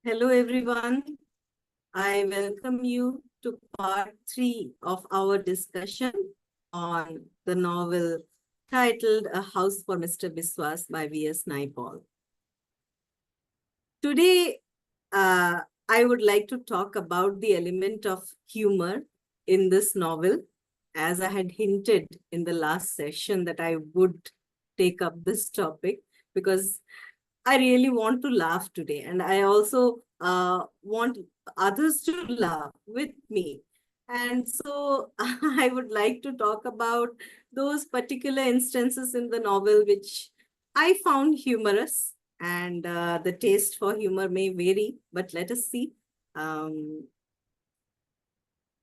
Hello, everyone. I welcome you to part 3 of our discussion on the novel titled A House for Mr. Biswas by V.S. Naipaul. Today, I would like to talk about the element of humor in this novel, as I had hinted in the last session that I would take up this topic because I really want to laugh today, and I also want others to laugh with me. And so I would like to talk about those particular instances in the novel which I found humorous, and the taste for humor may vary, but let us see. Um,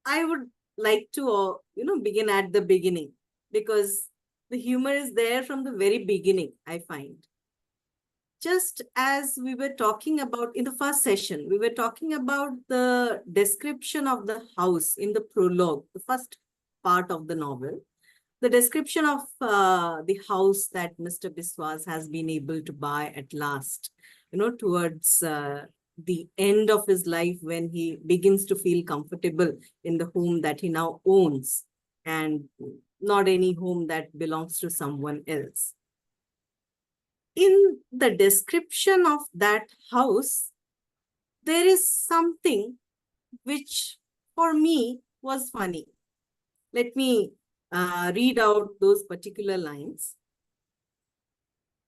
I would like to, begin at the beginning because the humor is there from the very beginning, I find. Just as we were talking about in the first session, we were talking about the description of the house in the prologue, the first part of the novel, the description of the house that Mr. Biswas has been able to buy at last, towards the end of his life when he begins to feel comfortable in the home that he now owns and not any home that belongs to someone else. In the description of that house, there is something which for me was funny. Let me read out those particular lines.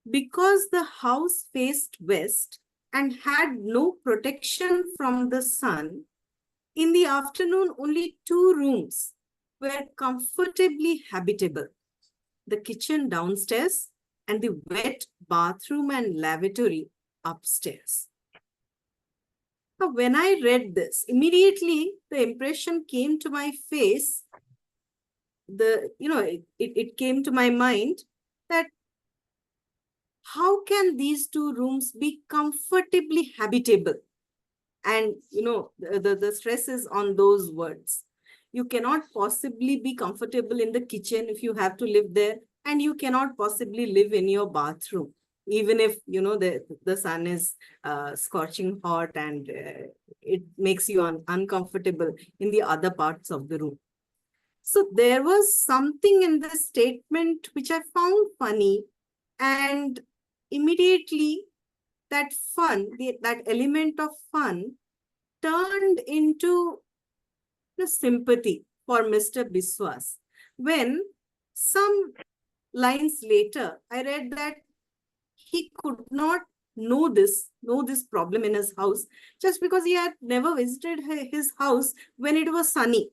Because the house faced west and had no protection from the sun, in the afternoon only 2 rooms were comfortably habitable. The kitchen downstairs and the wet bathroom and lavatory upstairs. Now, when I read this, immediately the impression came to my face, it came to my mind that how can these 2 rooms be comfortably habitable? And, the stress is on those words. You cannot possibly be comfortable in the kitchen if you have to live there, and you cannot possibly live in your bathroom, even if, the sun is scorching hot and it makes you uncomfortable in the other parts of the room. So there was something in this statement which I found funny, and immediately that that element of fun turned into sympathy for Mr. Biswas. When some lines later, I read that he could not know this problem in his house just because he had never visited his house when it was sunny.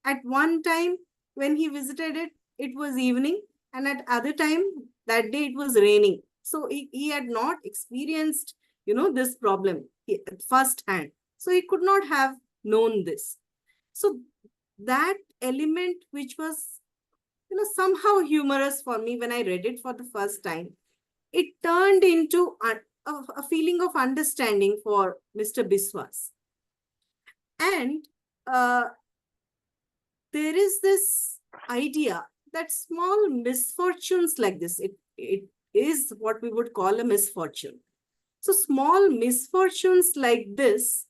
At one time, when he visited it, it was evening, and at other time, that day it was raining. So he had not experienced, this problem at first hand. So he could not have known this. So that element, which was, somehow humorous for me when I read it for the first time, it turned into a feeling of understanding for Mr. Biswas. And there is this idea that small misfortunes like this, it is what we would call a misfortune. So small misfortunes like this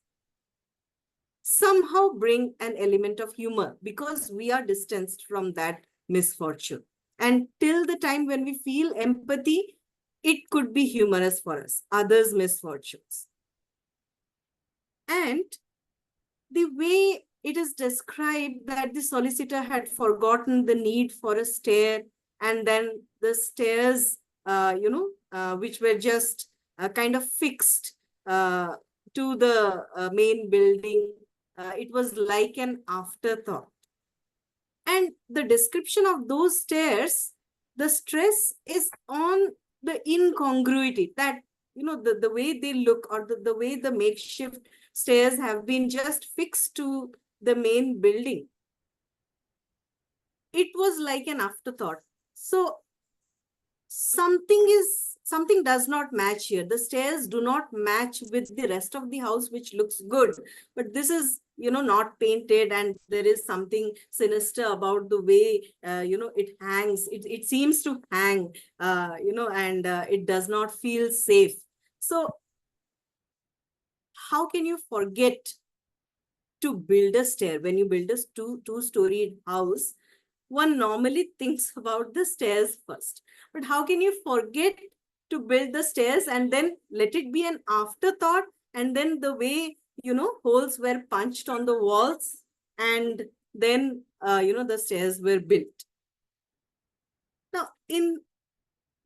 somehow bring an element of humor because we are distanced from that misfortune. And till the time when we feel empathy, it could be humorous for us, others' misfortunes. And the way it is described that the solicitor had forgotten the need for a stair, and then the stairs, which were just kind of fixed to the main building, it was like an afterthought. And the description of those stairs, the stress is on the incongruity that, the way they look, or the way the makeshift stairs have been just fixed to the main building. It was like an afterthought. So something does not match here. The stairs do not match with the rest of the house, which looks good. But this is, not painted, and there is something sinister about the way, it hangs. It seems to hang, and it does not feel safe. So how can you forget to build a stair? When you build a two-story house, one normally thinks about the stairs first. But how can you forget to build the stairs and then let it be an afterthought? And then the way, holes were punched on the walls, and then, the stairs were built. Now, in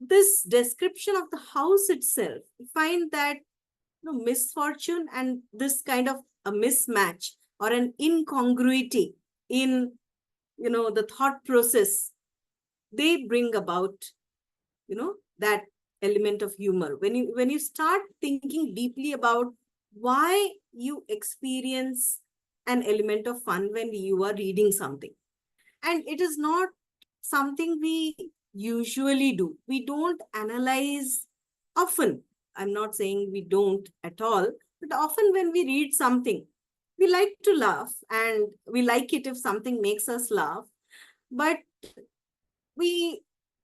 this description of the house itself, we find that misfortune and this kind of a mismatch or an incongruity in the thought process, they bring about that element of humor. When you start thinking deeply about why you experience an element of fun when you are reading something, and it is not something we usually do. We don't analyze often. I'm not saying we don't at all, but often when we read something, we like to laugh, and we like it if something makes us laugh, but we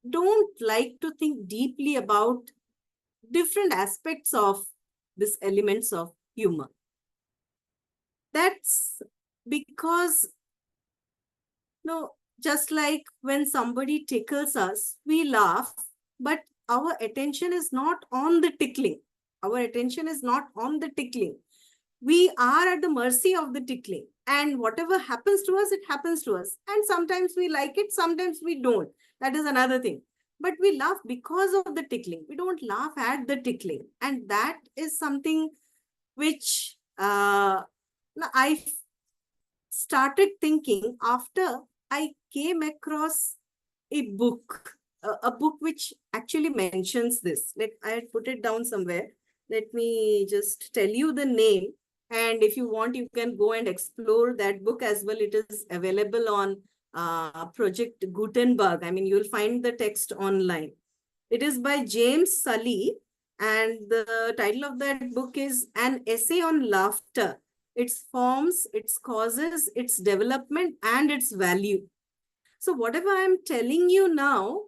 don't like to think deeply about different aspects of these elements of humor. That's because, just like when somebody tickles us, we laugh, but our attention is not on the tickling. Our attention is not on the tickling. We are at the mercy of the tickling. And whatever happens to us, it happens to us. And sometimes we like it, sometimes we don't. That is another thing. But we laugh because of the tickling. We don't laugh at the tickling. And that is something which I started thinking after I came across a book which actually mentions this. I had put it down somewhere. Let me just tell you the name. And if you want, you can go and explore that book as well. It is available on Project Gutenberg. I mean, you'll find the text online. It is by James Sully, and the title of that book is An Essay on Laughter, Its Forms, Its Causes, Its Development, and Its Value. So whatever I'm telling you now,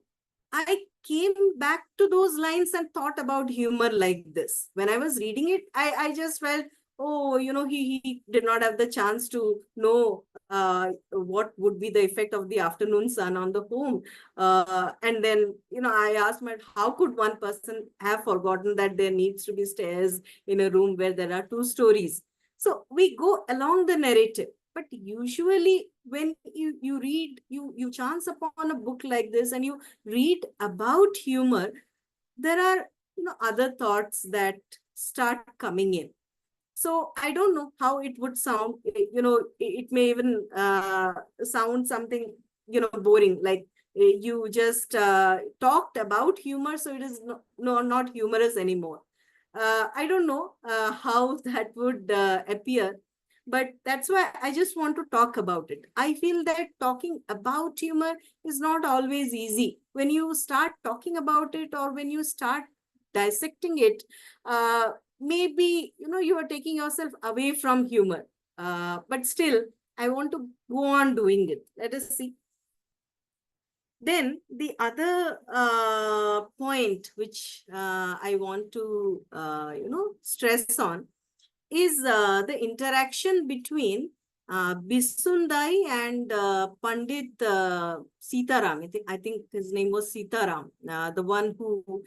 I came back to those lines and thought about humor like this. When I was reading it, I just felt, oh, he did not have the chance to know what would be the effect of the afternoon sun on the home. And then, I asked myself, how could one person have forgotten that there needs to be stairs in a room where there are two stories? So we go along the narrative. But usually when you read, you chance upon a book like this and you read about humor, there are other thoughts that start coming in. So I don't know how it would sound. It may even sound something boring, like you just talked about humor, so it is not humorous anymore. I don't know how that would appear, but that's why I just want to talk about it. I feel that talking about humor is not always easy. When you start talking about it, or when you start dissecting it, maybe you are taking yourself away from humor. But still, I want to go on doing it. Let us see. Then the other point which I want to stress on is the interaction between Bisundai and Pandit Sitaram. I think his name was Sitaram, the one who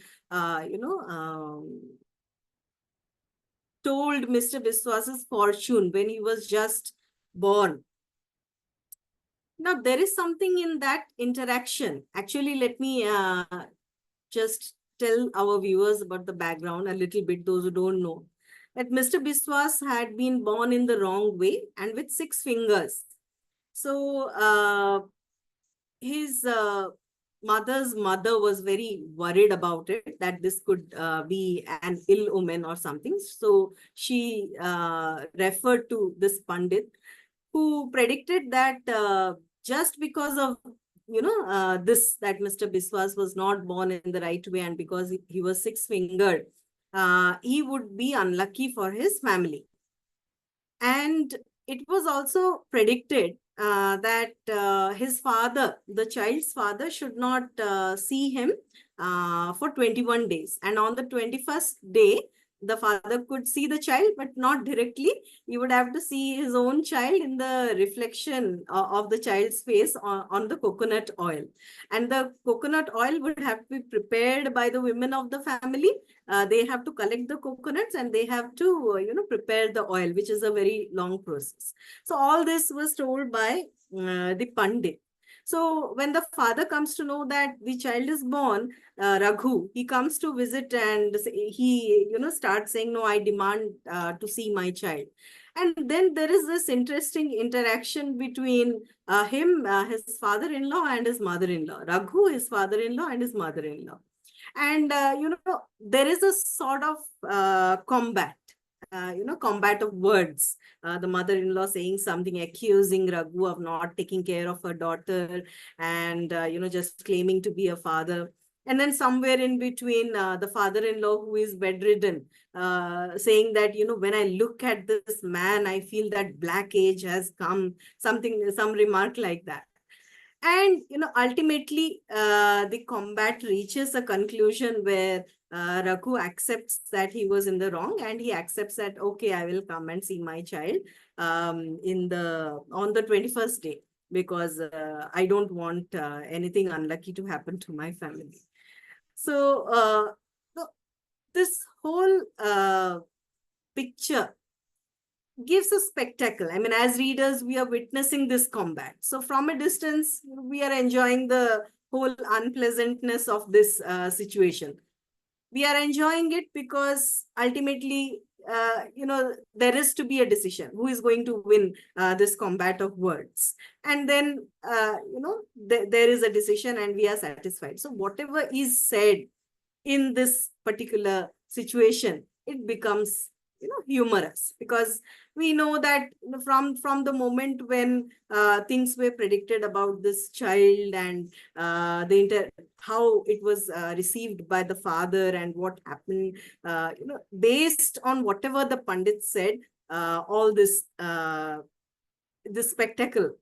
told Mr. Biswas's fortune when he was just born. Now, there is something in that interaction. Actually, let me just tell our viewers about the background a little bit, those who don't know. That Mr. Biswas had been born in the wrong way and with 6 fingers. So, his mother's mother was very worried about it, that this could be an ill omen or something. So she referred to this Pandit, who predicted that just because of this, that Mr. Biswas was not born in the right way, and because he was 6-fingered, he would be unlucky for his family. And it was also predicted that his father, the child's father, should not see him for 21 days. And on the 21st day, the father could see the child, but not directly. He would have to see his own child in the reflection of the child's face on the coconut oil. And the coconut oil would have to be prepared by the women of the family. They have to collect the coconuts and they have to, prepare the oil, which is a very long process. So all this was told by the Pandit. So when the father comes to know that the child is born, Raghu, he comes to visit and he, starts saying, no, I demand to see my child. And then there is this interesting interaction between him, his father-in-law and his mother-in-law. Raghu, his father-in-law and his mother-in-law. And, there is a sort of combat. Combat of words. The mother-in-law saying something, accusing Raghu of not taking care of her daughter and, just claiming to be a father. And then somewhere in between, the father-in-law who is bedridden, saying that, when I look at this man, I feel that black age has come, some remark like that. And ultimately the combat reaches a conclusion where Raghu accepts that he was in the wrong, and he accepts that, okay, I will come and see my child in the on the 21st day, because I don't want anything unlucky to happen to my family. So this whole picture gives a spectacle. I mean, as readers, we are witnessing this combat. So from a distance, we are enjoying the whole unpleasantness of this situation. We are enjoying it because ultimately, there is to be a decision who is going to win this combat of words. And then, there is a decision and we are satisfied. So whatever is said in this particular situation, it becomes humorous, because we know that from the moment when things were predicted about this child, and how it was received by the father and what happened, based on whatever the Pandit said, all this spectacle,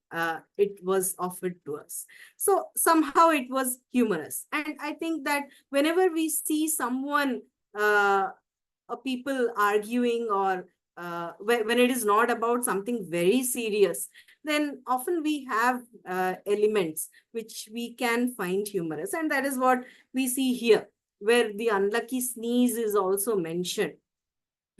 it was offered to us. So somehow it was humorous. And I think that whenever we see someone, people arguing, or when it is not about something very serious, then often we have elements which we can find humorous. And that is what we see here, where the unlucky sneeze is also mentioned.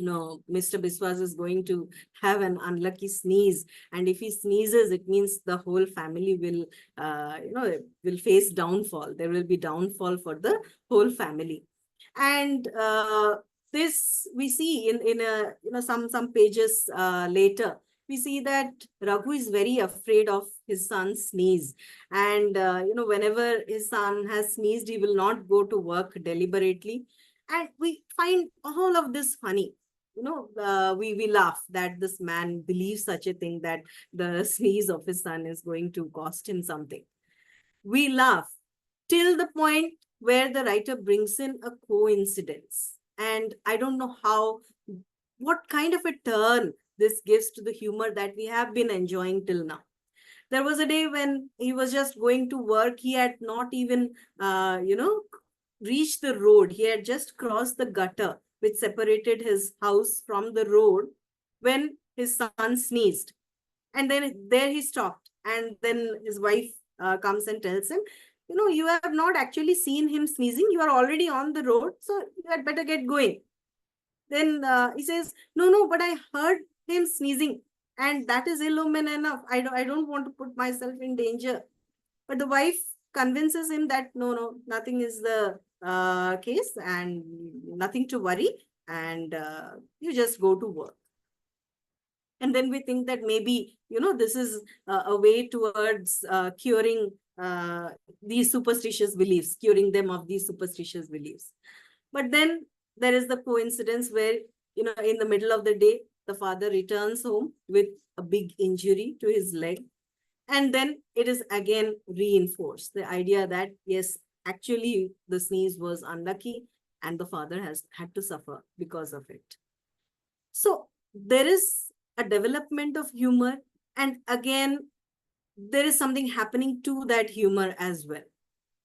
Mr. Biswas is going to have an unlucky sneeze, and if he sneezes, it means the whole family will face downfall. There will be downfall for the whole family. And this we see in a some pages later. We see that Raghu is very afraid of his son's sneeze, and whenever his son has sneezed, he will not go to work deliberately. And we find all of this funny. We laugh that this man believes such a thing, that the sneeze of his son is going to cost him something. We laugh till the point where the writer brings in a coincidence. And I don't know what kind of a turn this gives to the humor that we have been enjoying till now. There was a day when he was just going to work. He had not even, reached the road. He had just crossed the gutter which separated his house from the road, when his son sneezed. And then there he stopped. And then his wife comes and tells him, you have not actually seen him sneezing. You are already on the road. So you had better get going. Then he says, no, but I heard him sneezing. And that is ill omen enough. I don't want to put myself in danger. But the wife convinces him that no, nothing is the case, and nothing to worry. And you just go to work. And then we think that maybe, this is a way towards curing these superstitious beliefs, curing them of these superstitious beliefs. But then there is the coincidence where, in the middle of the day, the father returns home with a big injury to his leg. And then it is again reinforced, the idea that, yes, actually the sneeze was unlucky and the father has had to suffer because of it. So there is a development of humor, and again, there is something happening to that humor as well.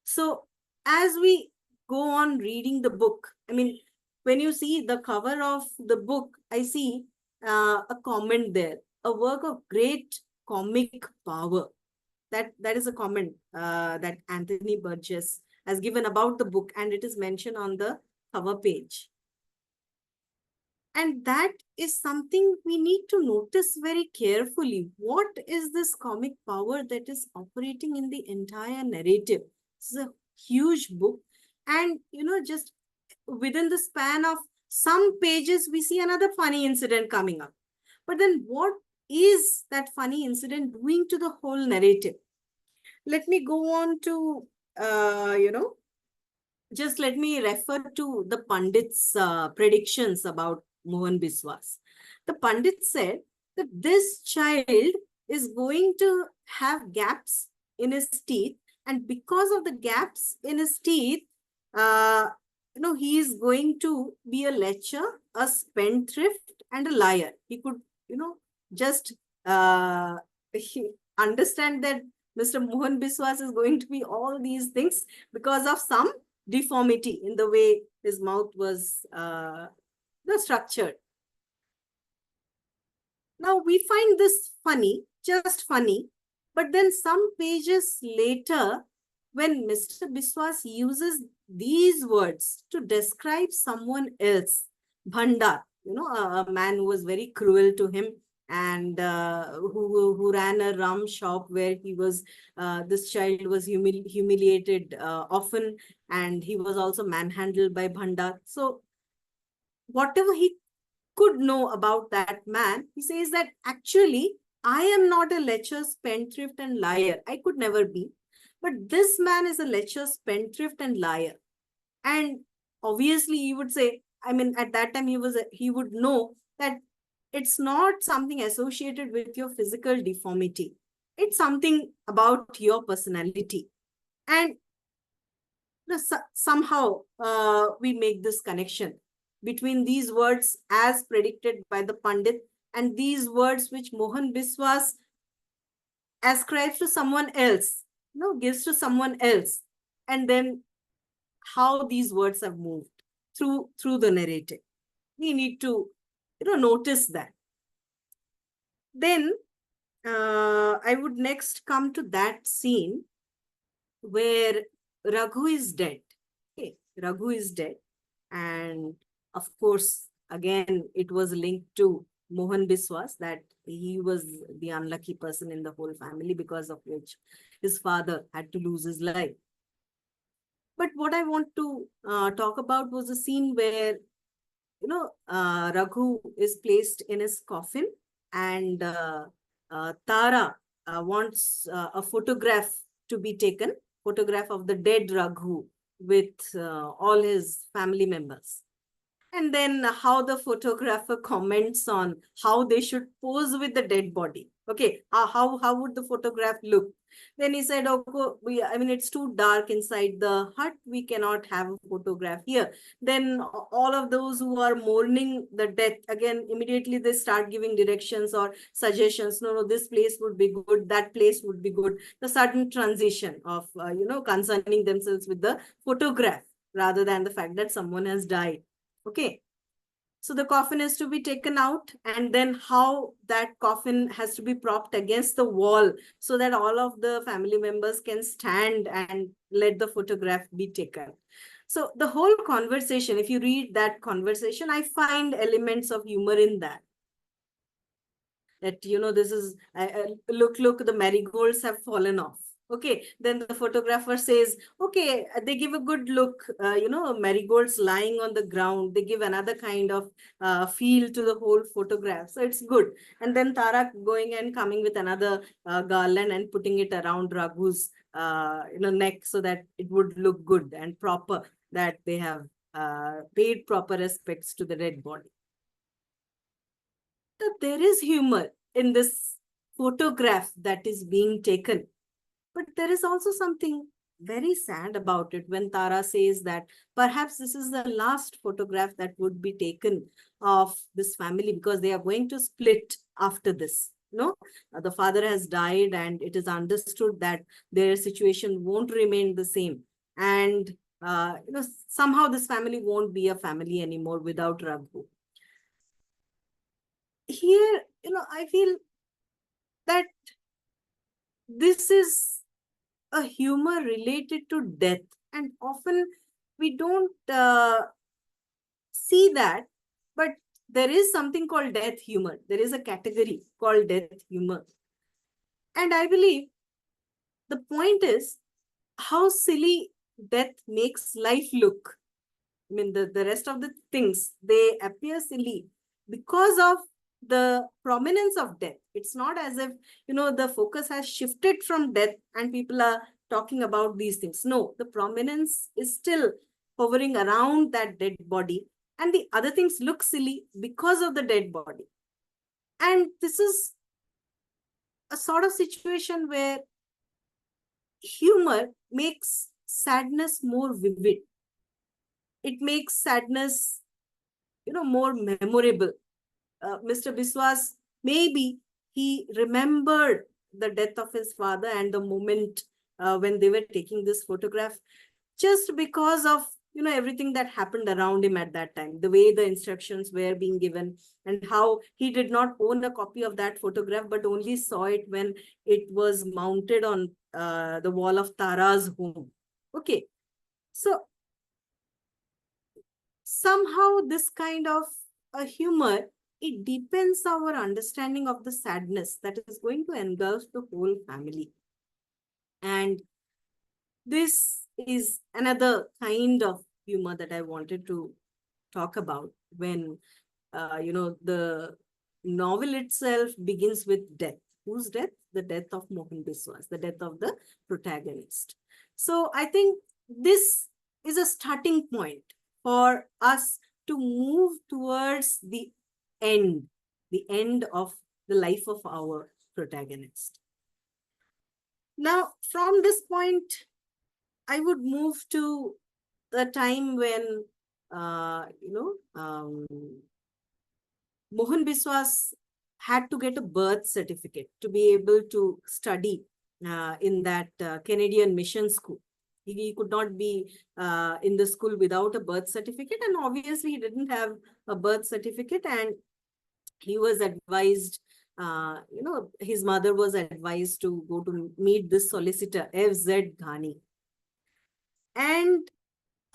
So as we go on reading the book, I mean, when you see the cover of the book, I see a comment there, a work of great comic power. That is a comment that Anthony Burgess has given about the book, and it is mentioned on the cover page. And that is something we need to notice very carefully. What is this comic power that is operating in the entire narrative? This is a huge book. And, just within the span of some pages, we see another funny incident coming up. But then what is that funny incident doing to the whole narrative? Let me go on to, just let me refer to the Pandit's predictions about Mohan Biswas. The Pandit said that this child is going to have gaps in his teeth, and because of the gaps in his teeth, uh, he is going to be a lecher, a spendthrift, and a liar. He could, just uh, understand that Mr. Mohan Biswas is going to be all these things because of some deformity in the way his mouth was structured. Now we find this funny, just funny, but then some pages later, when Mr. Biswas uses these words to describe someone else, Bhandar, a man who was very cruel to him, and who ran a rum shop where this child was humiliated often, and he was also manhandled by Bhandar. So whatever he could know about that man, he says that actually I am not a lecher, spendthrift, and liar. I could never be. But this man is a lecher, spendthrift, and liar. And obviously, he would say, I mean, at that time, he would know that it's not something associated with your physical deformity. It's something about your personality. And somehow we make this connection between these words as predicted by the Pandit and these words which Mohan Biswas ascribes to someone else, gives to someone else, and then how these words have moved through the narrative. We need to, notice that. Then I would next come to that scene where Raghu is dead. Okay, Raghu is dead. And of course, again, it was linked to Mohan Biswas, that he was the unlucky person in the whole family, because of which his father had to lose his life. But what I want to talk about was a scene where, Raghu is placed in his coffin, and Tara wants a photograph to be taken, photograph of the dead Raghu with all his family members. And then how the photographer comments on how they should pose with the dead body. Okay, how would the photograph look? Then he said, okay, it's too dark inside the hut. We cannot have a photograph here. Then all of those who are mourning the death, again, immediately they start giving directions or suggestions. No, this place would be good. That place would be good. The sudden transition of, concerning themselves with the photograph rather than the fact that someone has died. Okay. So the coffin is to be taken out, and then how that coffin has to be propped against the wall so that all of the family members can stand and let the photograph be taken. So the whole conversation, if you read that conversation, I find elements of humor in that. That, this is, look, the marigolds have fallen off. Okay, then the photographer says, okay, they give a good look, marigolds lying on the ground. They give another kind of feel to the whole photograph. So it's good. And then Tara going and coming with another garland and putting it around Raghu's neck so that it would look good and proper, that they have paid proper respects to the dead body. That there is humor in this photograph that is being taken. But there is also something very sad about it when Tara says that perhaps this is the last photograph that would be taken of this family, because they are going to split after this. The father has died, and it is understood that their situation won't remain the same. And somehow this family won't be a family anymore without Raghu. Here, I feel that this is a humor related to death, and often we don't see that, but there is something called death humor. There is a category called death humor. And I believe the point is how silly death makes life look. I mean, the rest of the things, they appear silly because of the prominence of death. It's not as if, the focus has shifted from death and people are talking about these things. No, the prominence is still hovering around that dead body. And the other things look silly because of the dead body. And this is a sort of situation where humor makes sadness more vivid. It makes sadness, more memorable. Mr. Biswas, maybe he remembered the death of his father and the moment when they were taking this photograph, just because of everything that happened around him at that time, the way the instructions were being given, and how he did not own a copy of that photograph, but only saw it when it was mounted on the wall of Tara's home. Okay, so somehow this kind of a humor, it deepens our understanding of the sadness that is going to engulf the whole family. And this is another kind of humor that I wanted to talk about when the novel itself begins with death. Whose death? The death of Mohan Biswas, the death of the protagonist. So I think this is a starting point for us to move towards the end of the life of our protagonist. Now, from this point, I would move to the time when, Mohan Biswas had to get a birth certificate to be able to study in that Canadian mission school. He could not be in the school without a birth certificate, and obviously he didn't have a birth certificate, and he was advised, his mother was advised to go to meet this solicitor, F.Z. Ghani. And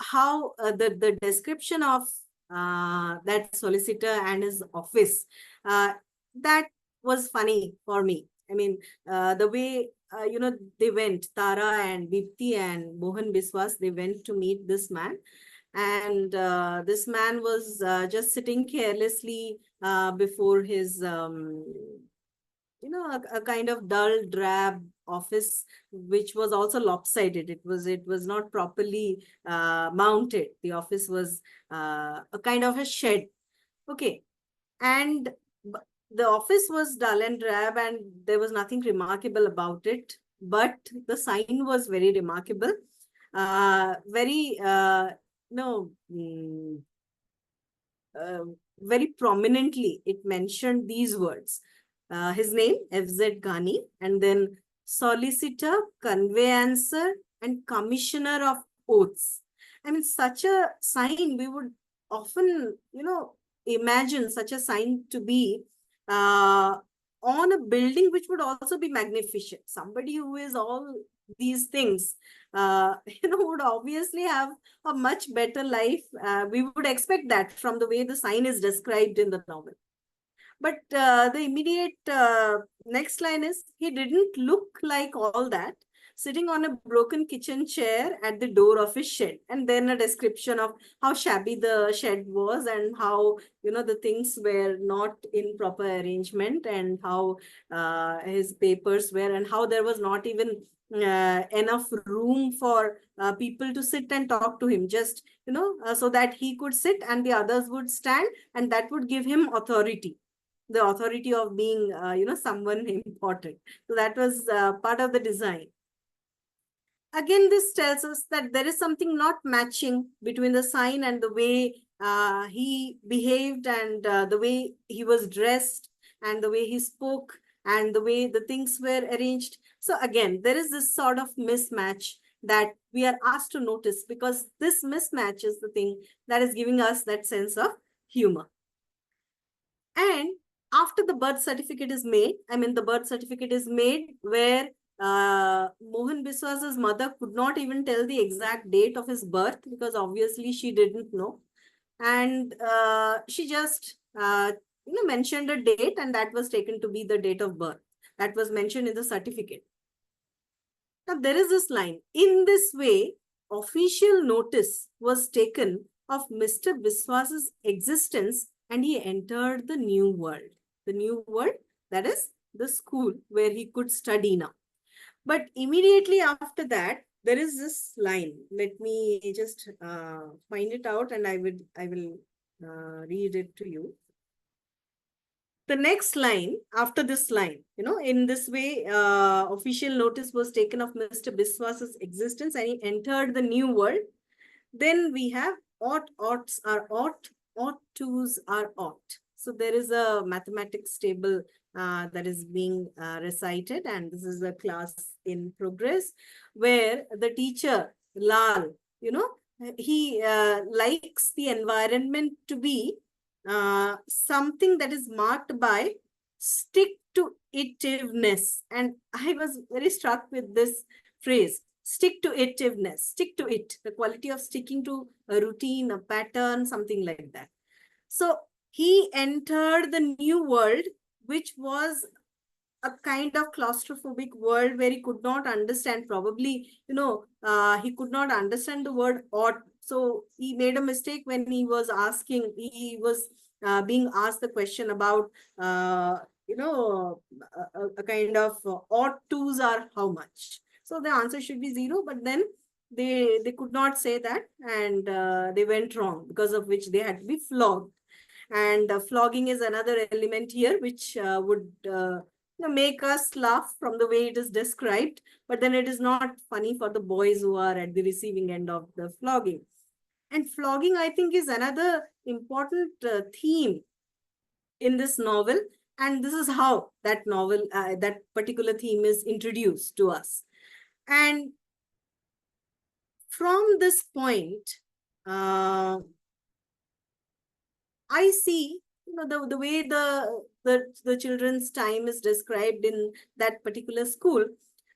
how the description of that solicitor and his office, that was funny for me. I mean, the way, they went, Tara and Bipti and Mohan Biswas, they went to meet this man. And this man was just sitting carelessly before his, a kind of dull, drab office, which was also lopsided. It was not properly mounted. The office was a kind of a shed. Okay. And the office was dull and drab, and there was nothing remarkable about it. But the sign was very remarkable. Very, no, very prominently, it mentioned these words. His name, F.Z. Ghani, and then solicitor, conveyancer, and commissioner of oaths. I mean, such a sign, we would often, imagine such a sign to be on a building which would also be magnificent. Somebody who is all these things, would obviously have a much better life. We would expect that from the way the sign is described in the novel. But the immediate next line is, he didn't look like all that, sitting on a broken kitchen chair at the door of his shed. And then a description of how shabby the shed was, and how, the things were not in proper arrangement, and how his papers were, and how there was not even enough room for people to sit and talk to him, just, so that he could sit and the others would stand, and that would give him authority, the authority of being, someone important. So that was part of the design. Again, this tells us that there is something not matching between the sign and the way he behaved, and the way he was dressed, and the way he spoke, and the way the things were arranged. So again, there is this sort of mismatch. that we are asked to notice, because this mismatch is the thing that is giving us that sense of humor. And after the birth certificate is made, I mean, the birth certificate is made where Mohan Biswas's mother could not even tell the exact date of his birth, because obviously she didn't know. And she just mentioned a date, and that was taken to be the date of birth that was mentioned in the certificate. Now, there is this line: in this way, official notice was taken of Mr. Biswas's existence, and he entered the new world. The new world, that is the school where he could study now. But immediately after that, there is this line. Let me just find it out, and I will read it to you. The next line after this line, in this way, official notice was taken of Mr. Biswas's existence, and he entered the new world. Then we have oughts are ought tos are ought. So there is a mathematics table that is being recited, and this is a class in progress where the teacher, Lal, he likes the environment to be something that is marked by stick to itiveness. And I was very struck with this phrase, stick to itiveness, stick to it, the quality of sticking to a routine, a pattern, something like that. So he entered the new world, which was a kind of claustrophobic world where he could not understand, probably, he could not understand the word ought. So he made a mistake when he was being asked the question about, a kind of ought twos are how much. So the answer should be 0, but then they could not say that, and they went wrong, because of which they had to be flogged. And flogging is another element here, which would make us laugh from the way it is described, but then it is not funny for the boys who are at the receiving end of the flogging. And flogging, I think, is another important theme in this novel, and this is how that that particular theme is introduced to us. And from this point, I see, the way the children's time is described in that particular school.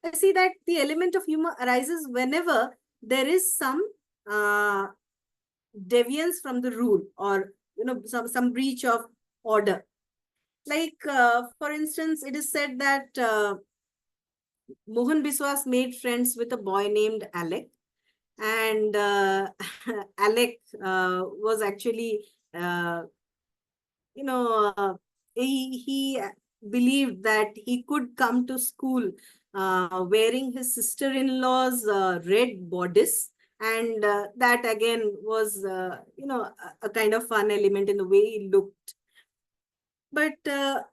I see that the element of humor arises whenever there is some uh, deviance from the rule, or some breach of order. Like for instance, it is said that Mohan Biswas made friends with a boy named Alec, and Alec was actually you know, he believed that he could come to school wearing his sister-in-law's red bodice. And that again was, a kind of fun element in the way he looked. But, Mr.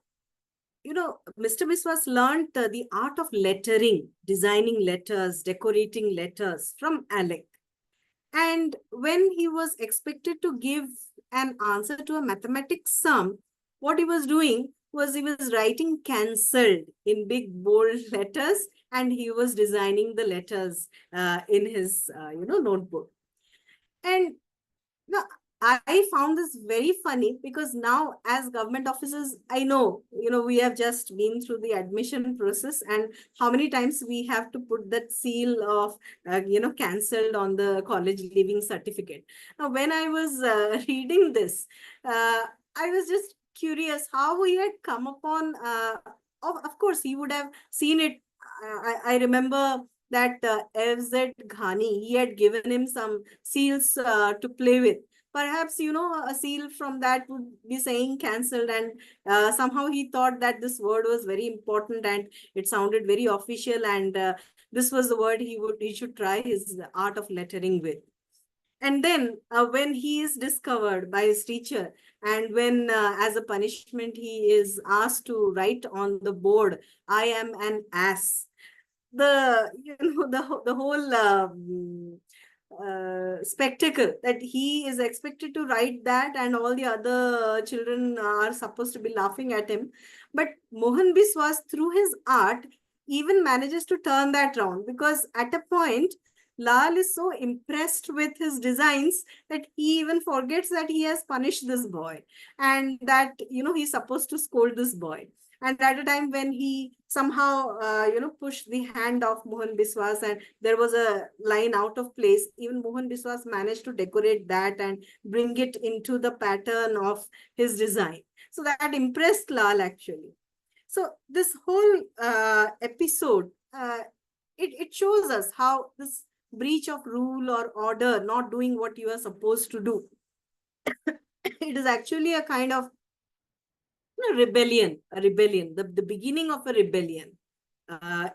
Biswas learned the art of lettering, designing letters, decorating letters from Alec. And when he was expected to give an answer to a mathematics sum, what he was doing was he was writing cancelled in big bold letters, and he was designing the letters in his notebook. And no, I found this very funny, because now as government officers, I know, we have just been through the admission process, and how many times we have to put that seal of, cancelled on the college leaving certificate. Now, when I was reading this, I was just curious how he had come upon, of course, he would have seen it. I remember that FZ Ghani, he had given him some seals to play with. Perhaps, a seal from that would be saying cancelled, and somehow he thought that this word was very important and it sounded very official, and this was the word he should try his art of lettering with. And then when he is discovered by his teacher, and when as a punishment he is asked to write on the board, "I am an ass," the whole spectacle that he is expected to write that, and all the other children are supposed to be laughing at him. But Mohan Biswas, through his art, even manages to turn that round, because at a point Lal is so impressed with his designs that he even forgets that he has punished this boy, and that, he's supposed to scold this boy. And at a time when he somehow, pushed the hand of Mohan Biswas, and there was a line out of place, even Mohan Biswas managed to decorate that and bring it into the pattern of his design. So that impressed Lal actually. So this whole episode, it shows us how this breach of rule or order, not doing what you are supposed to do, it is actually a kind of rebellion, the beginning of a rebellion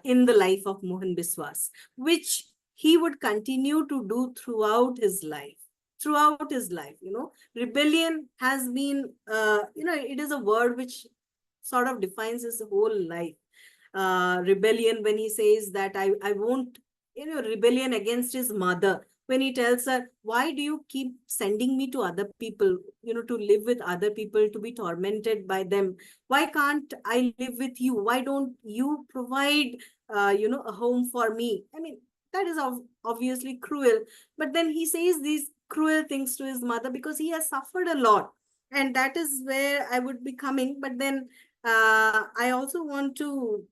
in the life of Mohan Biswas, which he would continue to do throughout his life. Throughout his life, rebellion has been, it is a word which sort of defines his whole life. Rebellion, when he says that I won't, rebellion against his mother, when he tells her, why do you keep sending me to other people, to live with other people, to be tormented by them? Why can't I live with you? Why don't you provide, a home for me? I mean, that is obviously cruel. But then he says these cruel things to his mother because he has suffered a lot. And that is where I would be coming. But then I also want to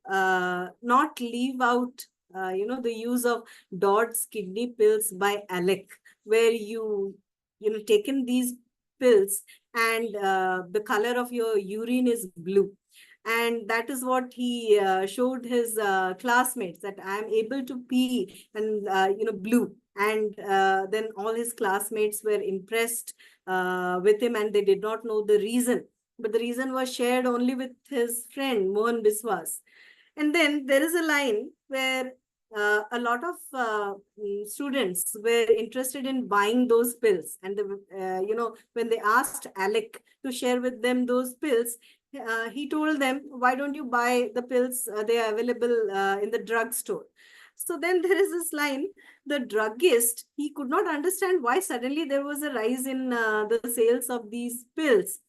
not leave out, the use of Dodd's kidney pills by Alec, where taken these pills, and the color of your urine is blue. And that is what he showed his classmates, that I am able to pee and, blue. And then all his classmates were impressed with him, and they did not know the reason, but the reason was shared only with his friend Mohan Biswas. And then there is a line where a lot of students were interested in buying those pills, and when they asked Alec to share with them those pills, he told them, why don't you buy the pills? They are available in the drugstore. So then there is this line, the druggist, he could not understand why suddenly there was a rise in the sales of these pills.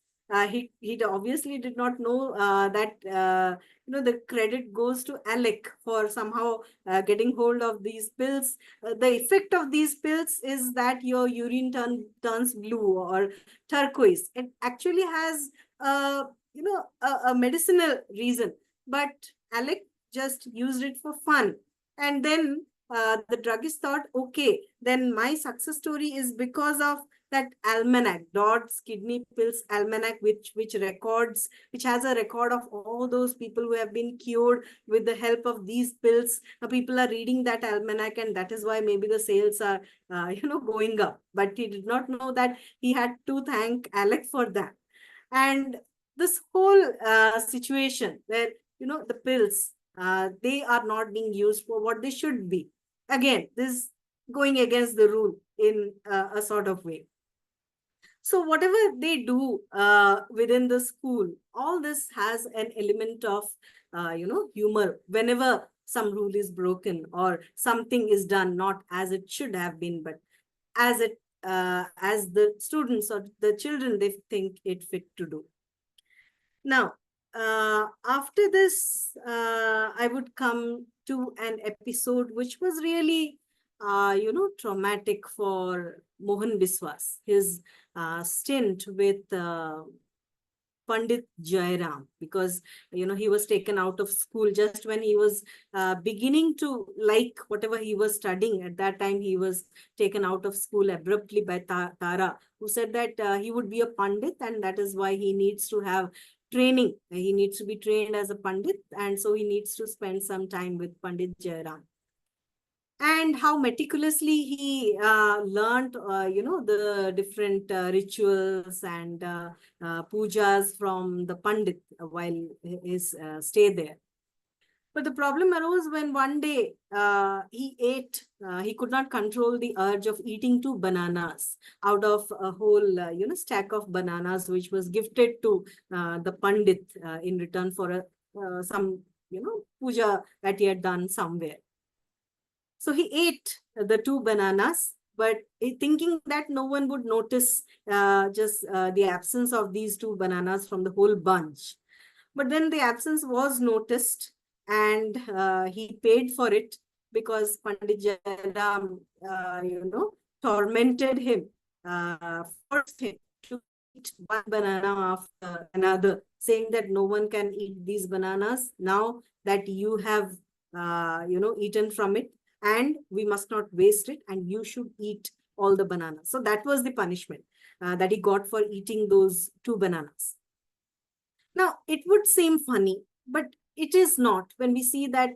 He obviously did not know that the credit goes to Alec for somehow getting hold of these pills. The effect of these pills is that your urine turns blue or turquoise. It actually has a medicinal reason, but Alec just used it for fun. And then the druggist thought, okay, then my success story is because of that almanac, Dodd's kidney pills almanac, which has a record of all those people who have been cured with the help of these pills. Now people are reading that almanac, and that is why maybe the sales are going up. But he did not know that he had to thank Alec for that. And this whole situation where, the pills, they are not being used for what they should be. Again, this going against the rule in a sort of way. So whatever they do within the school, all this has an element of, humor. Whenever some rule is broken or something is done not as it should have been, but as the students or the children they think it fit to do. Now, after this, I would come to an episode which was really, traumatic for Mohan Biswas. His stint with Pandit Jairam, because he was taken out of school just when he was beginning to like whatever he was studying. At that time, he was taken out of school abruptly by Tara, who said that he would be a Pandit, and that is why he needs to have training. He needs to be trained as a Pandit, and so he needs to spend some time with Pandit Jairam. And how meticulously he learned, the different rituals and pujas from the Pandit while his stay there. But the problem arose when one day he could not control the urge of eating two bananas out of a whole, stack of bananas, which was gifted to the Pandit in return for some, puja that he had done somewhere. So he ate the two bananas, but thinking that no one would notice just the absence of these two bananas from the whole bunch. But then the absence was noticed, and he paid for it. because Pandit Jairam, tormented him, forced him to eat one banana after another, saying that no one can eat these bananas now that you have, eaten from it, and we must not waste it, and you should eat all the bananas. So that was the punishment that he got for eating those two bananas. Now, it would seem funny, but it is not when we see that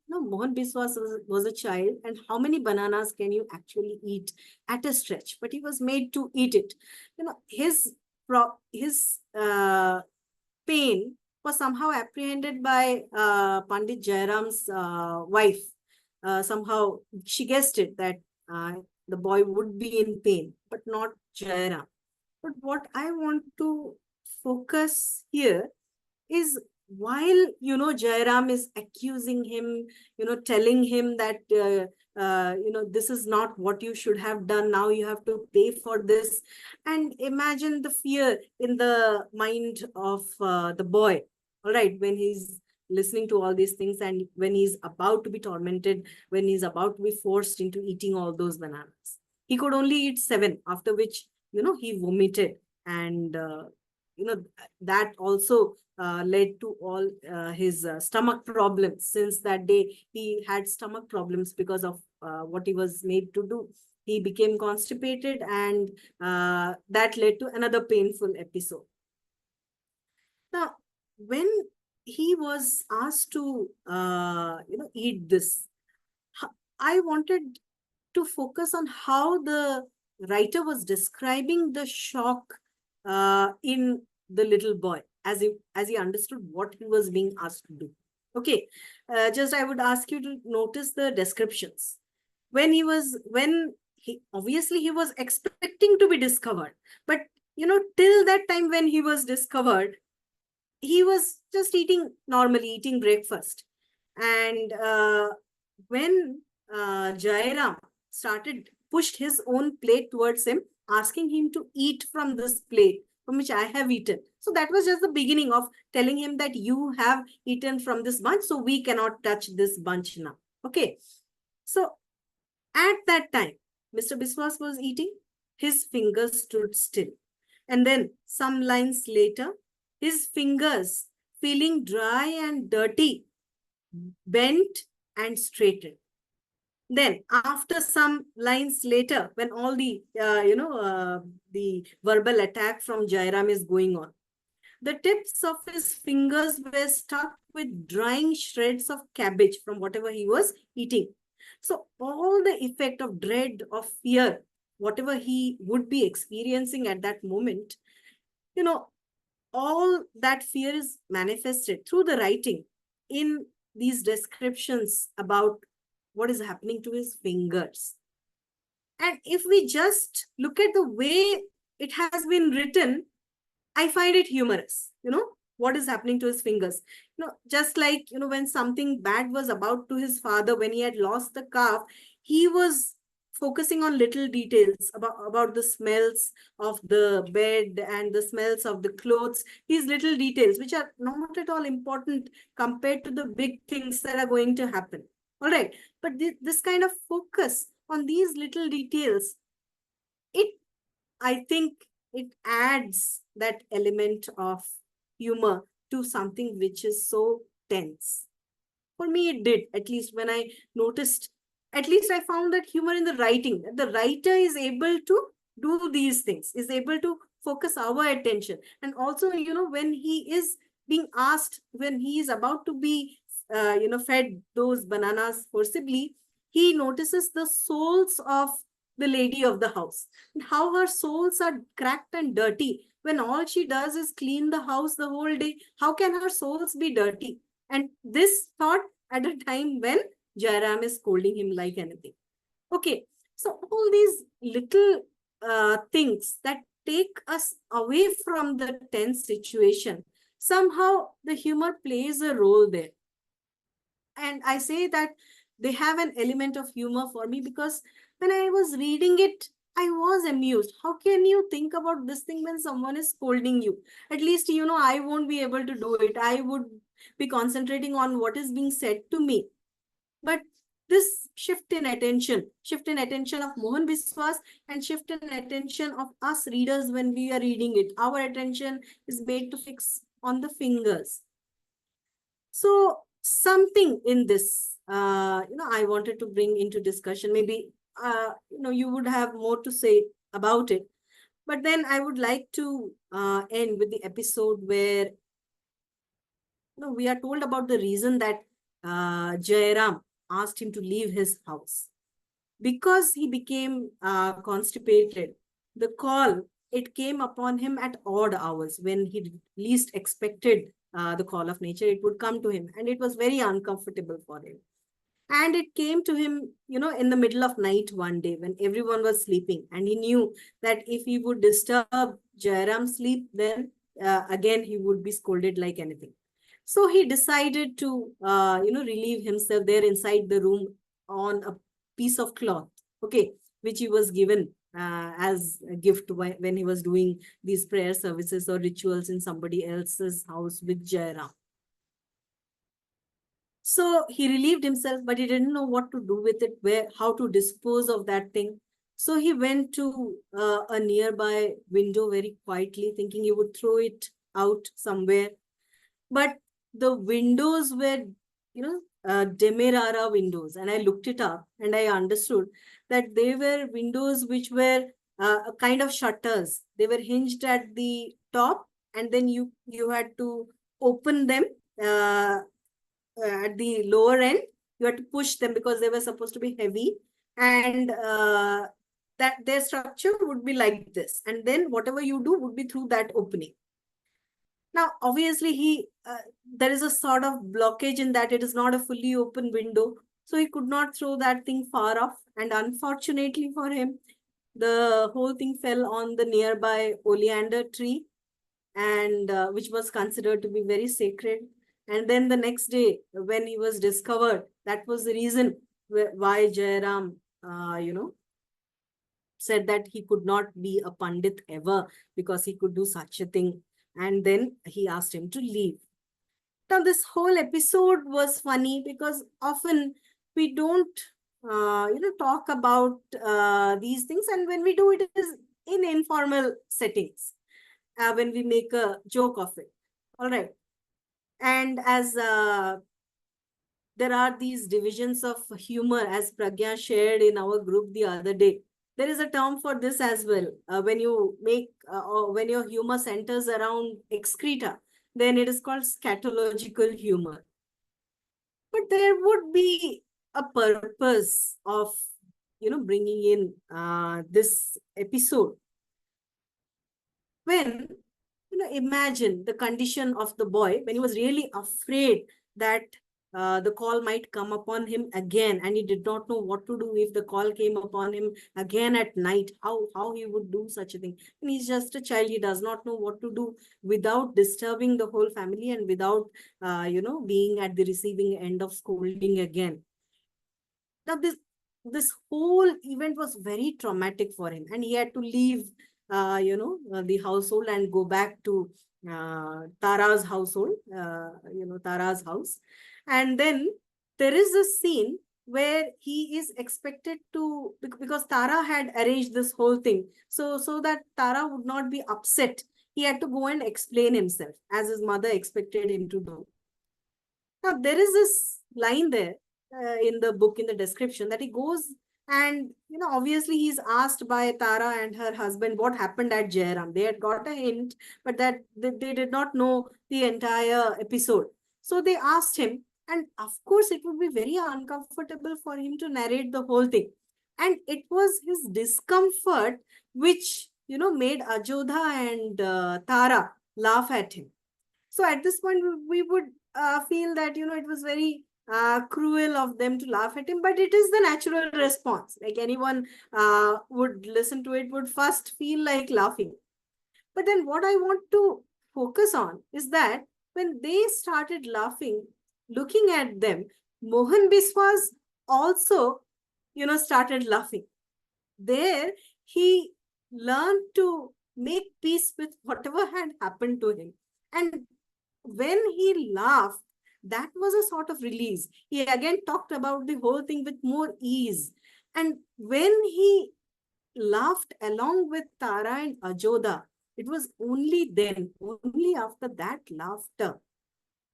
Mohan Biswas was a child, and how many bananas can you actually eat at a stretch? But he was made to eat it. His pain was somehow apprehended by Pandit Jairam's wife. Somehow she guessed it that the boy would be in pain, but not Jairam. But what I want to focus here is, while Jairam is accusing him, telling him that this is not what you should have done, now you have to pay for this. And imagine the fear in the mind of the boy, all right, when he's listening to all these things, and when he's about to be tormented, when he's about to be forced into eating all those bananas. He could only eat 7, after which he vomited. And that also led to all his stomach problems. Since that day, he had stomach problems because of what he was made to do. He became constipated, and that led to another painful episode. Now, when he was asked to, eat this, I wanted to focus on how the writer was describing the shock in the little boy as he understood what he was being asked to do. Okay, just I would ask you to notice the descriptions. When he obviously he was expecting to be discovered, but till that time when he was discovered, he was just eating normally, eating breakfast. And when Jairam pushed his own plate towards him, asking him to eat from this plate from which I have eaten. So that was just the beginning of telling him that you have eaten from this bunch, so we cannot touch this bunch now. Okay. So at that time, Mr. Biswas was eating, his fingers stood still. And then some lines later, his fingers, feeling dry and dirty, bent and straightened. Then after some lines later, when all the verbal attack from Jairam is going on, the tips of his fingers were stuck with drying shreds of cabbage from whatever he was eating. So all the effect of dread, of fear, whatever he would be experiencing at that moment, you know, all that fear is manifested through the writing in these descriptions about what is happening to his fingers. And if we just look at the way it has been written, I find it humorous, what is happening to his fingers. Just like, when something bad was about to his father, when he had lost the calf, he was focusing on little details about the smells of the bed and the smells of the clothes, these little details, which are not at all important compared to the big things that are going to happen. All right. But this kind of focus on these little details, I think it adds that element of humor to something which is so tense. For me, it did, at least when I noticed, at least I found that humor in the writing. The writer is able to do these things, is able to focus our attention. And also, when he is being asked, when he is about to be, fed those bananas forcibly, he notices the soles of the lady of the house, and how her soles are cracked and dirty. When all she does is clean the house the whole day, how can her soles be dirty? And this thought at a time when Jairam is scolding him like anything. Okay, so all these little things that take us away from the tense situation, somehow the humor plays a role there. And I say that they have an element of humor for me because when I was reading it, I was amused. How can you think about this thing when someone is scolding you? At least, I won't be able to do it. I would be concentrating on what is being said to me. But this shift in attention of Mohan Biswas and shift in attention of us readers when we are reading it. Our attention is made to fix on the fingers. So something in this, I wanted to bring into discussion. Maybe, you would have more to say about it. But then I would like to end with the episode where, we are told about the reason that Jairam asked him to leave his house because he became constipated. The call, it came upon him at odd hours when he least expected the call of nature. It would come to him, and it was very uncomfortable for him. And it came to him, in the middle of night one day when everyone was sleeping, and he knew that if he would disturb Jairam's sleep, then again he would be scolded like anything. So he decided to, relieve himself there inside the room on a piece of cloth, okay, which he was given as a gift when he was doing these prayer services or rituals in somebody else's house with Jairam. So he relieved himself, but he didn't know what to do with it, how to dispose of that thing. So he went to a nearby window very quietly, thinking he would throw it out somewhere. But the windows were, Demerara windows. And I looked it up and I understood that they were windows which were a kind of shutters. They were hinged at the top, and then you had to open them at the lower end. You had to push them because they were supposed to be heavy, and that their structure would be like this, and then whatever you do would be through that opening. Now obviously there is a sort of blockage in that it is not a fully open window, so he could not throw that thing far off, and unfortunately for him, the whole thing fell on the nearby oleander tree, and which was considered to be very sacred. And then the next day, when he was discovered, that was the reason why Jairam, said that he could not be a Pandit ever because he could do such a thing. And then he asked him to leave. Now, this whole episode was funny because often we don't, talk about these things. And when we do, it is in informal settings, when we make a joke of it. All right. And as there are these divisions of humor, as Pragya shared in our group the other day, there is a term for this as well. When you make, or when your humor centers around excreta, then it is called scatological humor. But there would be a purpose of, bringing in this episode when, imagine the condition of the boy when he was really afraid that the call might come upon him again, and he did not know what to do if the call came upon him again at night, how he would do such a thing. And he's just a child, he does not know what to do without disturbing the whole family and without being at the receiving end of scolding again. Now this whole event was very traumatic for him, and he had to leave the household and go back to Tara's household, Tara's house. And then there is a scene where he is expected to, because Tara had arranged this whole thing, so that Tara would not be upset, he had to go and explain himself as his mother expected him to do. Now, there is this line there in the book, in the description, that he goes and, obviously he's asked by Tara and her husband what happened at Jairam. They had got a hint, but that they did not know the entire episode. So they asked him, and of course, it would be very uncomfortable for him to narrate the whole thing. And it was his discomfort which, made Ajodha and Tara laugh at him. So at this point, we would feel that, it was very cruel of them to laugh at him, but it is the natural response. Like anyone would listen to it, would first feel like laughing. But then what I want to focus on is that when they started laughing, looking at them, Mohan Biswas also, started laughing. There, he learned to make peace with whatever had happened to him. And when he laughed, that was a sort of release. He again talked about the whole thing with more ease. And when he laughed along with Tara and Ajoda, it was only then, only after that laughter,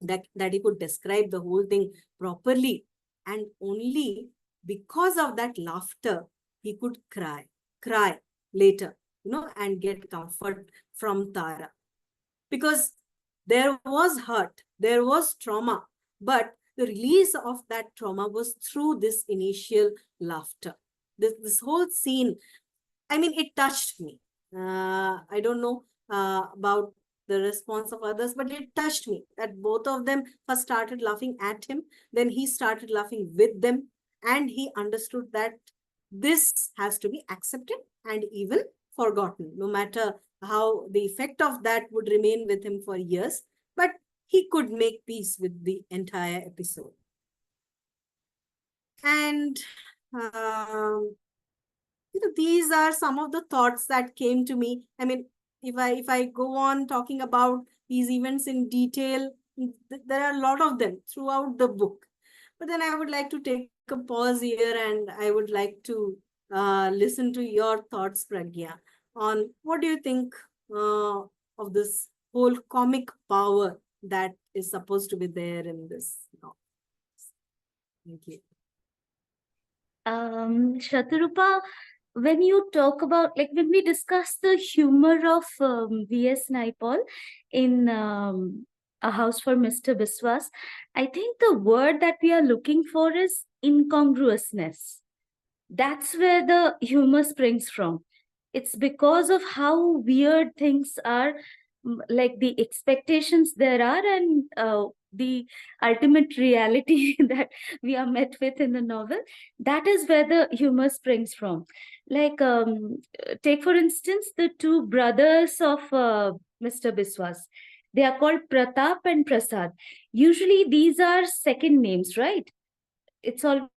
that he could describe the whole thing properly. And only because of that laughter, he could cry later, and get comfort from Tara. Because there was hurt, there was trauma, but the release of that trauma was through this initial laughter. This whole scene, I mean, it touched me. I don't know about the response of others, but it touched me that both of them first started laughing at him, then he started laughing with them, and he understood that this has to be accepted and even forgotten, no matter how the effect of that would remain with him for years. But he could make peace with the entire episode. And these are some of the thoughts that came to me. I mean, if I go on talking about these events in detail, there are a lot of them throughout the book. But then I would like to take a pause here, and I would like to listen to your thoughts, Pragya, on what do you think of this whole comic power that is supposed to be there in this novel. Thank you. Shaturupa, when you talk about, like, when we discuss the humor of V.S. Naipaul in A House for Mr. Biswas, I think the word that we are looking for is incongruousness. That's where the humor springs from. It's because of how weird things are, like the expectations there are, and the ultimate reality that we are met with in the novel. That is where the humor springs from. Like, take for instance the two brothers of Mr. Biswas. They are called Pratap and Prasad. Usually these are second names, right? It's all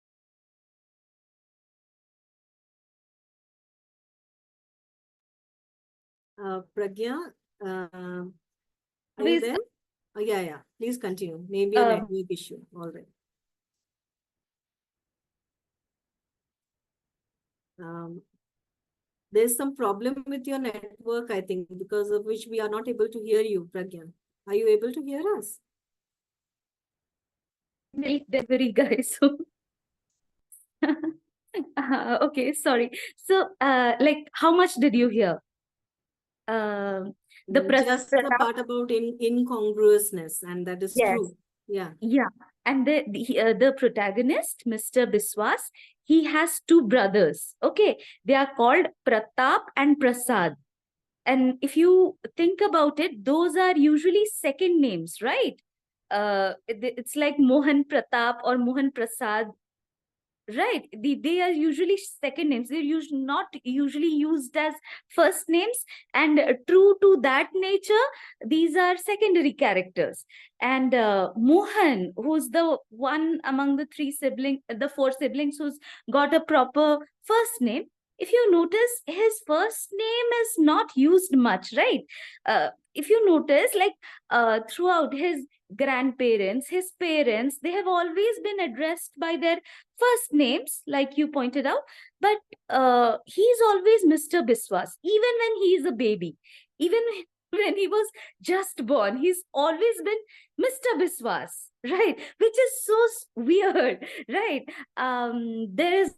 Pragya, are you there? Oh, yeah. Please continue. Maybe a network issue. All right. There's some problem with your network, I think, because of which we are not able to hear you, Pragya. Are you able to hear us? Milk delivery guy. So okay, sorry. So like, how much did you hear? Just the part about incongruousness, and that is true. Yeah. And the protagonist, Mr. Biswas, he has two brothers. Okay, they are called Pratap and Prasad. And if you think about it, those are usually second names, right? It's like Mohan Pratap or Mohan Prasad. Right. They are usually second names. They're not usually used as first names. And true to that nature, these are secondary characters. And Mohan, who's the one among the the four siblings who's got a proper first name, if you notice, his first name is not used much, right? If you notice, like, throughout his grandparents, his parents, they have always been addressed by their first names, like you pointed out, but he's always Mr. Biswas, even when he is a baby, even when he was just born, he's always been Mr. Biswas, right? Which is so weird, right? There is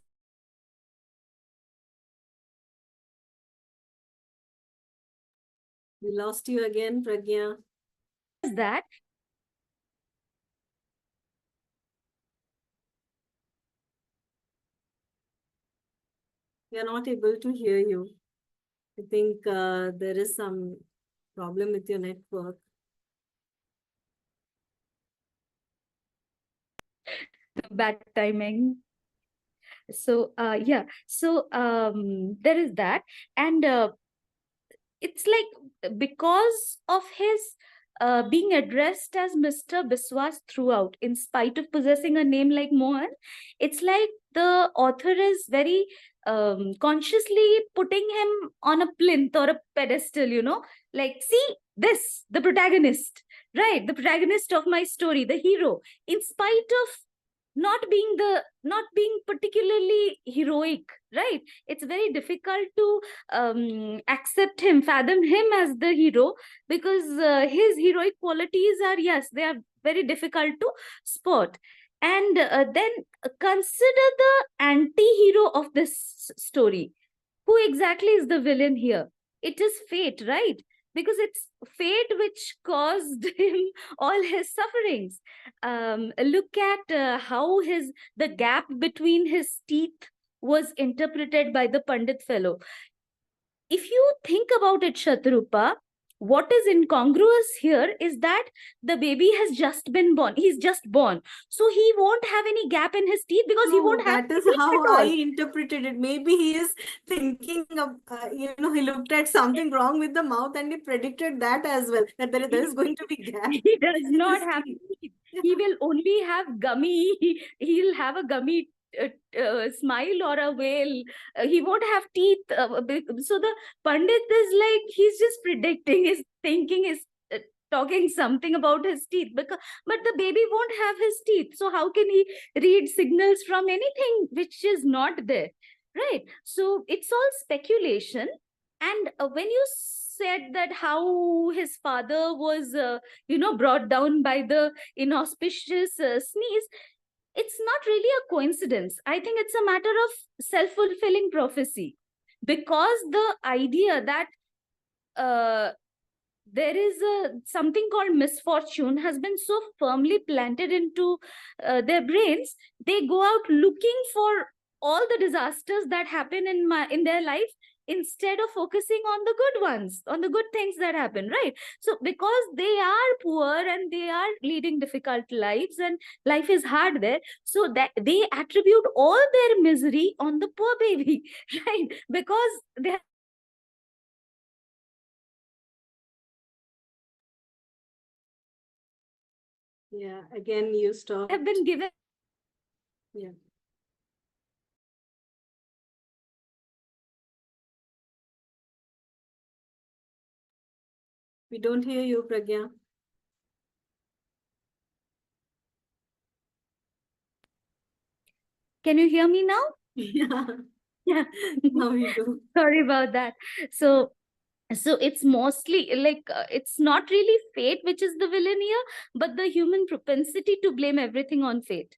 We lost you again, Pragya. that we are not able to hear you. I think there is some problem with your network. bad timing. So there is that. And it's like, because of his being addressed as Mr. Biswas throughout, in spite of possessing a name like Mohan, it's like the author is very consciously putting him on a plinth or a pedestal, like, see this, the protagonist, right? The protagonist of my story, the hero, in spite of not being particularly heroic, right? It's very difficult to accept him, fathom him as the hero, because his heroic qualities are, yes, they are very difficult to spot. And then consider the anti-hero of this story. Who exactly is the villain here? It is fate, right? Because it's fate which caused him all his sufferings. Look at how the gap between his teeth was interpreted by the Pandit fellow. If you think about it, Shatrupa, what is incongruous here is that the baby has just been born. He's just born. So he won't have any gap in his teeth because he won't No, have that is teeth how at I all. interpreted it. Maybe he is thinking of, he looked at something wrong with the mouth and he predicted that as well, that there is going to be gap He does in not his have teeth. teeth. He will only have gummy. He'll have a gummy smile or a whale. He won't have teeth. So the Pandit is like, he's just predicting, is thinking, is talking something about his teeth. But the baby won't have his teeth. So how can he read signals from anything which is not there? Right. So it's all speculation. And when you said that how his father was brought down by the inauspicious sneeze, it's not really a coincidence. I think it's a matter of self-fulfilling prophecy, because the idea that there is something called misfortune has been so firmly planted into their brains. They go out looking for all the disasters that happen in their life, instead of focusing on the good ones, on the good things that happen, right? So because they are poor and they are leading difficult lives and life is hard there, so that they attribute all their misery on the poor baby, right? Because they Yeah, again you stopped. have been given. Yeah. We don't hear you, Pragya. Can you hear me now? Yeah, Yeah. now we do. Sorry about that. So it's mostly like it's not really fate which is the villain here, but the human propensity to blame everything on fate,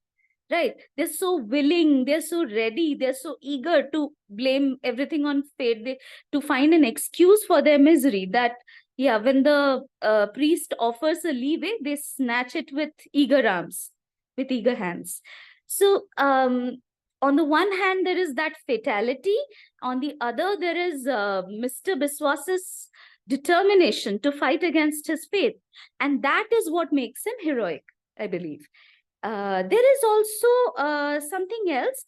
right? They're so willing, they're so ready, they're so eager to blame everything on fate, to find an excuse for their misery, that yeah, when the priest offers a leeway, they snatch it with eager arms, with eager hands. So on the one hand there is that fatality, on the other there is Mr. Biswas's determination to fight against his fate, and that is what makes him heroic, I believe. There is also something else.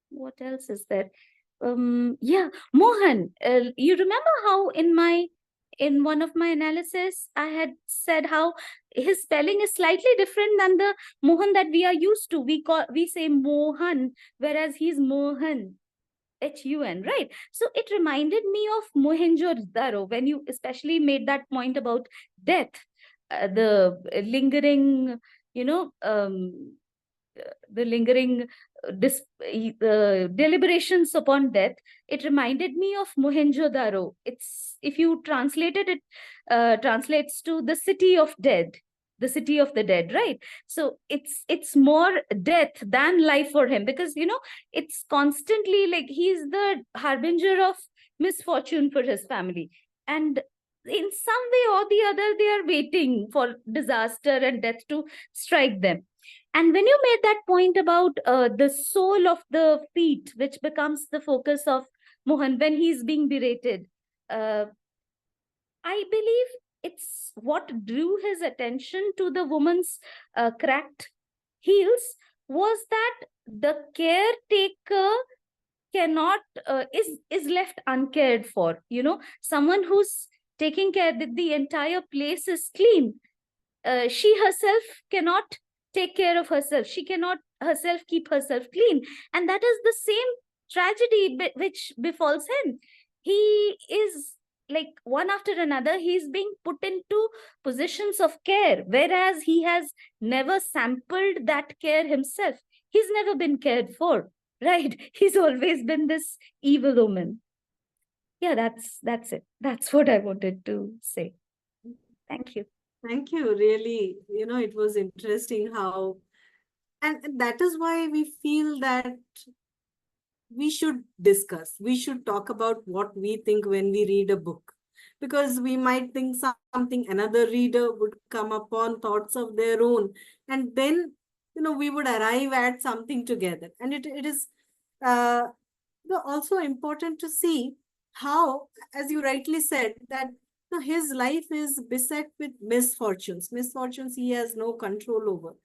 What else is there? Yeah, Mohan. You remember how in one of my analysis I had said how his spelling is slightly different than the Mohan that we are used to. We say Mohan, whereas he's Mohan. HUN, right? So it reminded me of Mohenjo-daro when you especially made that point about death, the lingering, you know, the lingering deliberations upon death. It reminded me of Mohenjo-daro. It's, if you translated it, translates to the city of dead, the city of the dead, right? So it's more death than life for him, because it's constantly like he's the harbinger of misfortune for his family, and in some way or the other they are waiting for disaster and death to strike them. And when you made that point about the sole of the feet, which becomes the focus of Mohan when he's being berated, uh, I believe it's what drew his attention to the woman's cracked heels was that the caretaker cannot is left uncared for. Someone who's taking care that the entire place is clean, she herself cannot take care of herself. She cannot herself keep herself clean. And that is the same tragedy which befalls him. He is like one after another, he's being put into positions of care, whereas he has never sampled that care himself. He's never been cared for, right? He's always been this evil woman. Yeah, that's it. That's what I wanted to say. Thank you. Thank you. Really, it was interesting how, and that is why we feel that we should discuss, we should talk about what we think when we read a book, because we might think something, another reader would come upon thoughts of their own, and then we would arrive at something together. And it is uh, also important to see how, as you rightly said, that his life is beset with misfortunes he has no control over.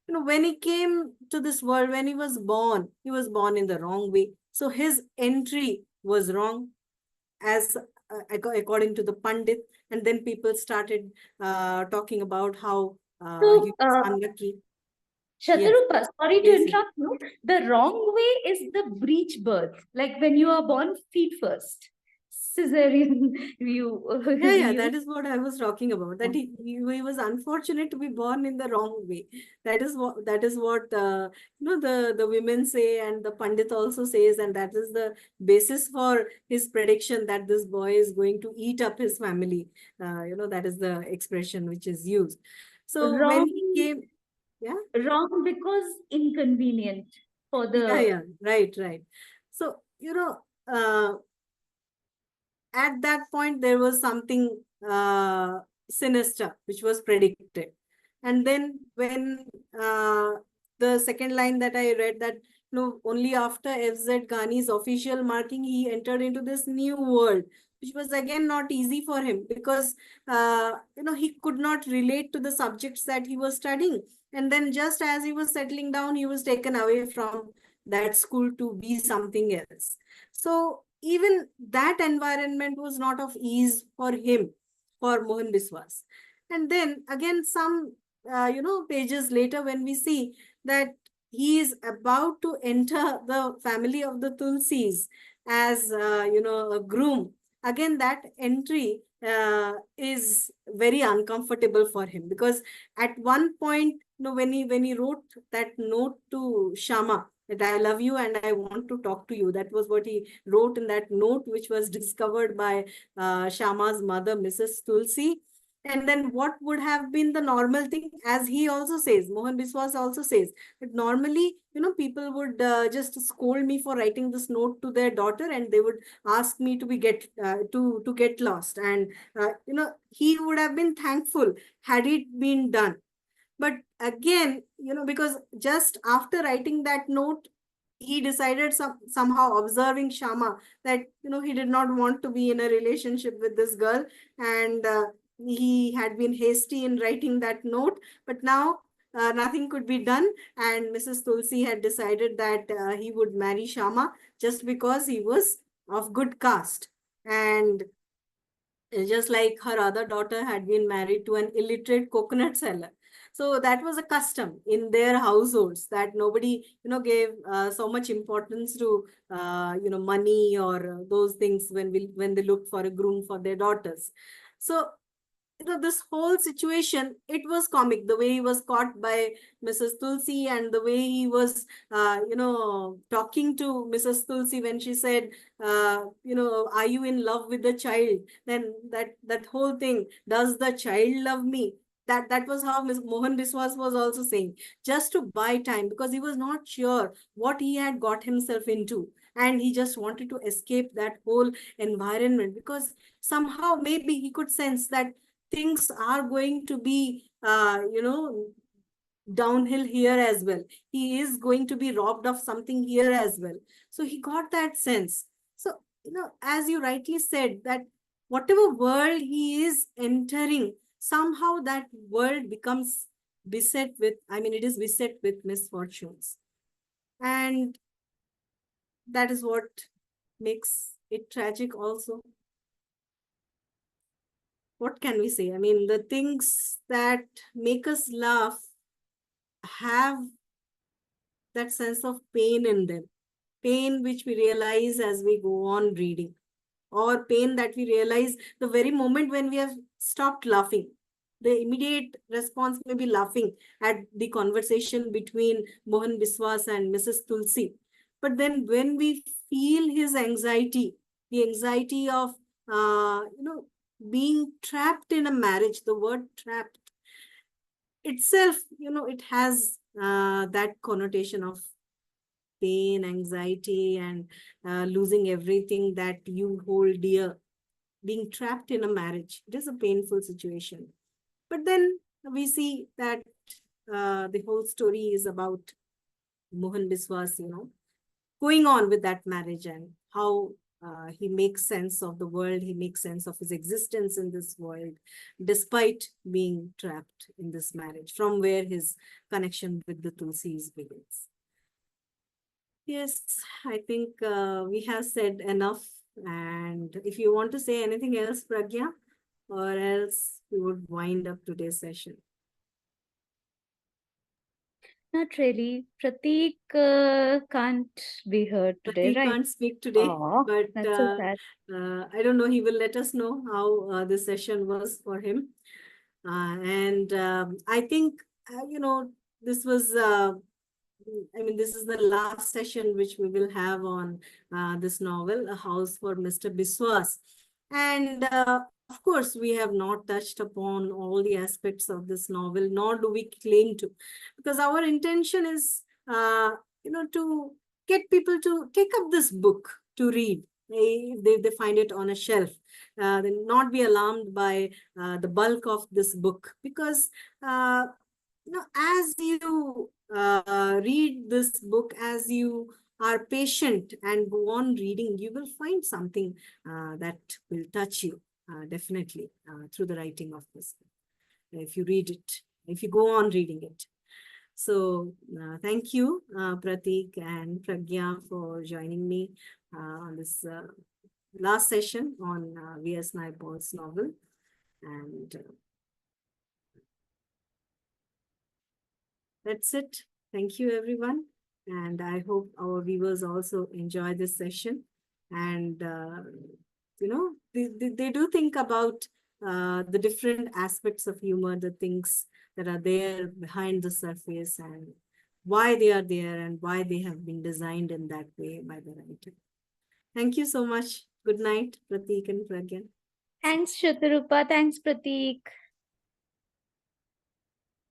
When he came to this world, when he was born in the wrong way. So his entry was wrong, as according to the Pandit. And then people started talking about how he So, was unlucky. Yes, Shatarupa, sorry to yes, yes. interrupt you. The wrong way is the breech birth, like when you are born feet first. Cesarean, Yeah, you. that is what I was talking about. That he was unfortunate to be born in the wrong way. That is what the women say, and the Pandit also says, and that is the basis for his prediction that this boy is going to eat up his family. That is the expression which is used. So when Wrong, he came, yeah, wrong because inconvenient for yeah, the yeah, right, right. So at that point there was something sinister which was predicted. And then when the second line that I read, that only after FZ Ghani's official marking he entered into this new world, which was again not easy for him, because he could not relate to the subjects that he was studying. And then just as he was settling down, he was taken away from that school to be something else. So even that environment was not of ease for him, for Mohan Biswas. And then again, some pages later, when we see that he is about to enter the family of the Tulsis as a groom, again that entry is very uncomfortable for him, because at one point, when he wrote that note to Shama, that I love you and I want to talk to you. That was what he wrote in that note, which was discovered by Shama's mother, Mrs. Tulsi. And then what would have been the normal thing, as he also says, Mohan Biswas also says, that normally, people would just scold me for writing this note to their daughter, and they would ask me to be get to get lost. And he would have been thankful had it been done. But again, because just after writing that note, he decided, somehow observing Shama, that he did not want to be in a relationship with this girl. And he had been hasty in writing that note. But now nothing could be done, and Mrs. Tulsi had decided that he would marry Shama, just because he was of good caste. And just like her other daughter had been married to an illiterate coconut seller. So that was a custom in their households, that nobody gave so much importance to money or those things when they looked for a groom for their daughters. So this whole situation, it was comic, the way he was caught by Mrs. Tulsi, and the way he was talking to Mrs. Tulsi when she said, are you in love with the child? Then that whole thing, does the child love me? That was how Mohan Biswas was also saying, just to buy time, because he was not sure what he had got himself into, and he just wanted to escape that whole environment, because somehow maybe he could sense that things are going to be downhill here as well. He is going to be robbed of something here as well. So he got that sense. So as you rightly said, that whatever world he is entering, somehow that world becomes beset with, it is beset with misfortunes. And that is what makes it tragic also. What can we say? The things that make us laugh have that sense of pain in them, pain which we realize as we go on reading. or pain that we realize the very moment when we have stopped laughing. The immediate response may be laughing at the conversation between Mohan Biswas and Mrs. Tulsi. But then when we feel his anxiety, the anxiety of, being trapped in a marriage, the word trapped itself, it has that connotation of pain, anxiety, and losing everything that you hold dear. Being trapped in a marriage, it is a painful situation. But then we see that the whole story is about Mohan Biswas, going on with that marriage, and how he makes sense of the world, he makes sense of his existence in this world, despite being trapped in this marriage, from where his connection with the Tulsis begins. Yes, I think we have said enough. And if you want to say anything else, Pragya, or else we would wind up today's session. Not really. Prateek can't be heard today, Pratik right? can't speak today, Oh, but that's so sad. I don't know. He will let us know how this session was for him. And I think, this was, this is the last session which we will have on this novel, A House for Mr. Biswas. And of course, we have not touched upon all the aspects of this novel, nor do we claim to, because our intention is, to get people to take up this book to read. They find it on a shelf. They not be alarmed by the bulk of this book, because as you read this book, as you are patient and go on reading, you will find something that will touch you, definitely, through the writing of this book. If you read it, if you go on reading it. So thank you, Pratik and Pragya, for joining me on this last session on V.S. Naipaul's novel. And that's it. Thank you, everyone. And I hope our viewers also enjoy this session. And, they do think about the different aspects of humor, the things that are there behind the surface, and why they are there, and why they have been designed in that way by the writer. Thank you so much. Good night, Pratik and Pragyan. Thanks, Shatarupa. Thanks, Prateek.